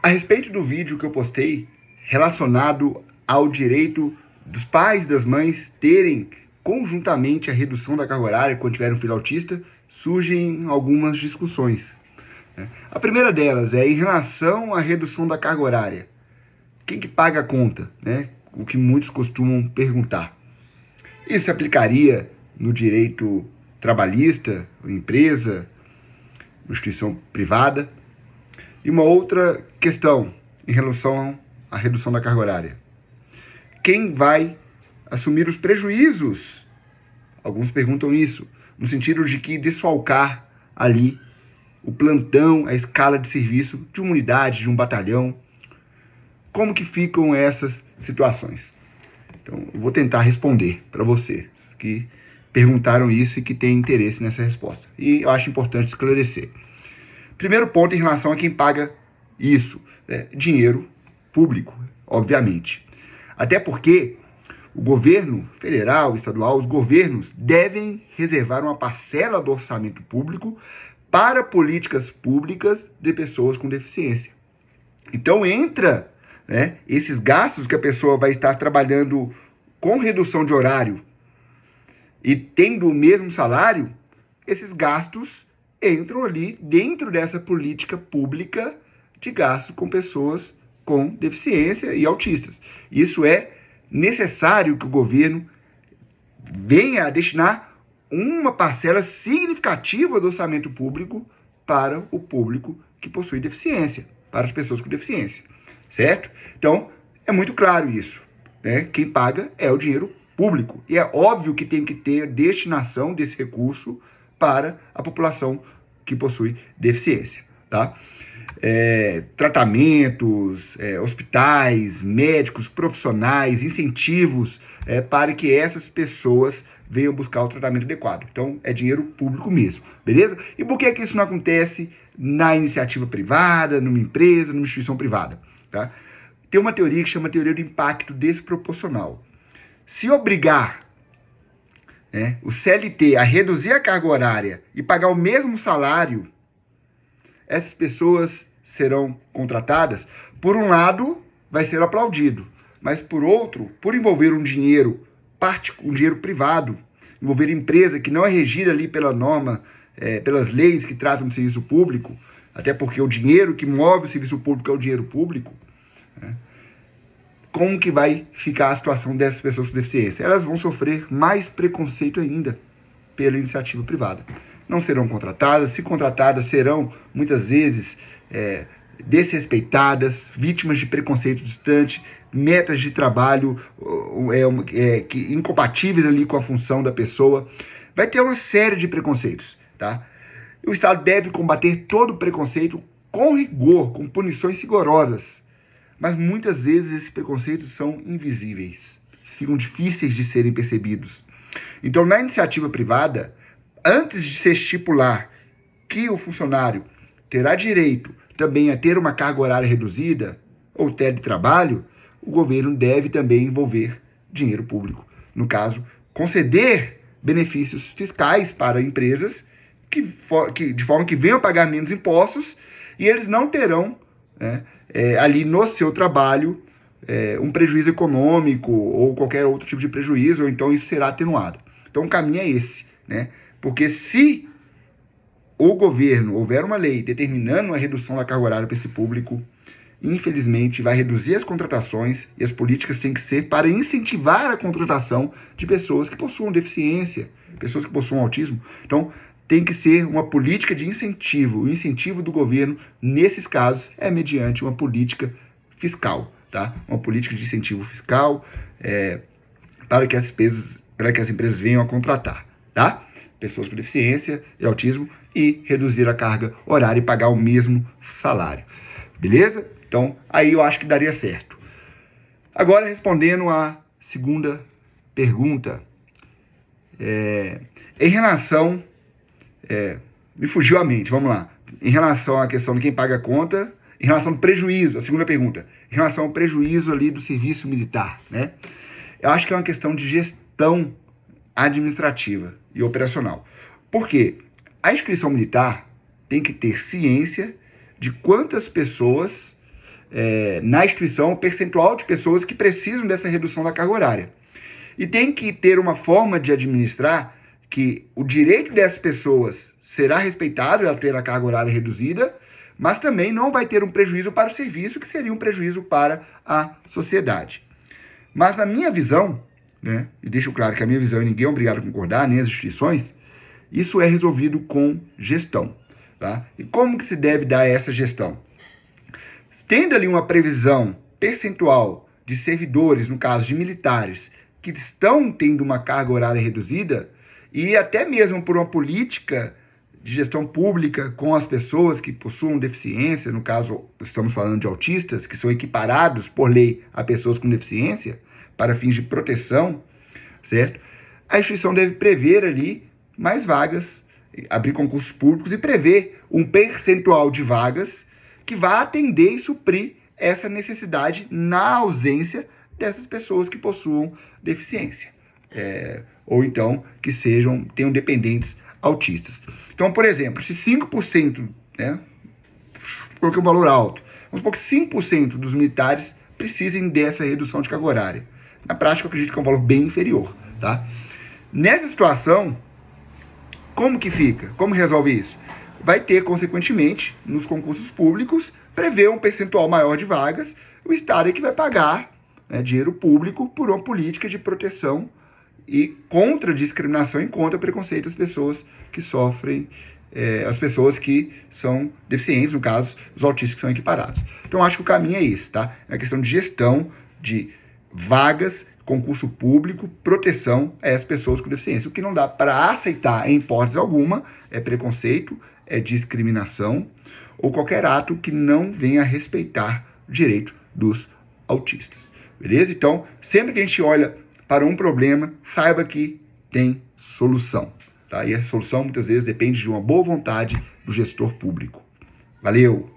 respeito do vídeo que eu postei relacionado ao direito dos pais e das mães terem conjuntamente a redução da carga horária quando tiver um filho autista, surgem algumas discussões. A primeira delas é em relação à redução da carga horária. Quem que paga a conta? O que muitos costumam perguntar. Isso se aplicaria no direito trabalhista, empresa, instituição privada? E uma outra questão em relação à redução da carga horária. Quem vai assumir os prejuízos? Alguns perguntam isso, no sentido de que desfalcar ali o plantão, a escala de serviço de uma unidade, de um batalhão. Como que ficam essas situações? Então, eu vou tentar responder para vocês que perguntaram isso e que têm interesse nessa resposta. E eu acho importante esclarecer. Primeiro ponto em relação a quem paga isso, dinheiro público, obviamente. Até porque o governo federal, estadual, os governos devem reservar uma parcela do orçamento público para políticas públicas de pessoas com deficiência. Então entra esses gastos que a pessoa vai estar trabalhando com redução de horário e tendo o mesmo salário, esses gastos entram ali dentro dessa política pública de gasto com pessoas com deficiência e autistas. Isso é necessário que o governo venha a destinar uma parcela significativa do orçamento público para o público que possui deficiência, para as pessoas com deficiência, certo? Então, é muito claro isso, Quem paga é o dinheiro público. E é óbvio que tem que ter destinação desse recurso para a população que possui deficiência, tá? Tratamentos, hospitais, médicos, profissionais, incentivos para que essas pessoas venham buscar o tratamento adequado. Então, é dinheiro público mesmo, beleza? E por que isso não acontece na iniciativa privada, numa empresa, numa instituição privada, tá? Tem uma teoria que chama teoria do impacto desproporcional. Se obrigar o CLT a reduzir a carga horária e pagar o mesmo salário, essas pessoas serão contratadas. Por um lado, vai ser aplaudido, mas por outro, por envolver um dinheiro privado, envolver empresa que não é regida ali pela norma, pelas leis que tratam de serviço público, até porque o dinheiro que move o serviço público é o dinheiro público, como que vai ficar a situação dessas pessoas com deficiência? Elas vão sofrer mais preconceito ainda pela iniciativa privada. Não serão contratadas, se contratadas serão muitas vezes desrespeitadas, vítimas de preconceito distante, metas de trabalho incompatíveis ali com a função da pessoa. Vai ter uma série de preconceitos, tá? E o Estado deve combater todo preconceito com rigor, com punições rigorosas. Mas muitas vezes esses preconceitos são invisíveis, ficam difíceis de serem percebidos. Então, na iniciativa privada, antes de se estipular que o funcionário terá direito também a ter uma carga horária reduzida ou teletrabalho, o governo deve também envolver dinheiro público. No caso, conceder benefícios fiscais para empresas de forma que venham pagar menos impostos e eles não terão ali no seu trabalho um prejuízo econômico ou qualquer outro tipo de prejuízo, ou então isso será atenuado. Então o caminho é esse, Porque se o governo houver uma lei determinando a redução da carga horária para esse público, infelizmente vai reduzir as contratações e as políticas têm que ser para incentivar a contratação de pessoas que possuam deficiência, pessoas que possuam autismo. Então, tem que ser uma política de incentivo. O incentivo do governo, nesses casos, é mediante uma política fiscal, tá? Uma política de incentivo fiscal para que as empresas venham a contratar, tá? Pessoas com deficiência e autismo e reduzir a carga horária e pagar o mesmo salário. Beleza? Então, aí eu acho que daria certo. Agora, respondendo à segunda pergunta. Em relação... me fugiu a mente, vamos lá. Em relação à questão de quem paga a conta, em relação ao prejuízo, a segunda pergunta, em relação ao prejuízo ali do serviço militar, Eu acho que é uma questão de gestão administrativa e operacional. Por quê? A instituição militar tem que ter ciência de quantas pessoas na instituição o percentual de pessoas que precisam dessa redução da carga horária. E tem que ter uma forma de administrar que o direito dessas pessoas será respeitado, ela ter a carga horária reduzida, mas também não vai ter um prejuízo para o serviço, que seria um prejuízo para a sociedade. Mas na minha visão, né, e deixo claro que a minha visão, e ninguém é obrigado a concordar, nem as instituições, isso é resolvido com gestão. Tá? E como que se deve dar essa gestão? Tendo ali uma previsão percentual de servidores, no caso de militares, que estão tendo uma carga horária reduzida, e até mesmo por uma política de gestão pública com as pessoas que possuam deficiência, no caso estamos falando de autistas, que são equiparados por lei a pessoas com deficiência, para fins de proteção, certo? A instituição deve prever ali mais vagas, abrir concursos públicos e prever um percentual de vagas que vá atender e suprir essa necessidade na ausência dessas pessoas que possuam deficiência. Ou então que tenham dependentes autistas. Então, por exemplo, se 5%, né, coloquei um valor alto, vamos supor que 5% dos militares precisem dessa redução de carga horária. Na prática, eu acredito que é um valor bem inferior. Tá? Nessa situação, como que fica? Como resolve isso? Vai ter, consequentemente, nos concursos públicos, prever um percentual maior de vagas, o Estado é que vai pagar, né, dinheiro público por uma política de proteção e contra a discriminação e contra o preconceito às pessoas que sofrem, as pessoas que são deficientes, no caso, os autistas que são equiparados. Então, acho que o caminho é esse, tá? É a questão de gestão de vagas, concurso público, proteção a essas pessoas com deficiência. O que não dá para aceitar, em hipótese alguma, é preconceito, é discriminação ou qualquer ato que não venha a respeitar o direito dos autistas. Beleza? Então, sempre que a gente olha para um problema, saiba que tem solução. Tá? E essa solução, muitas vezes, depende de uma boa vontade do gestor público. Valeu!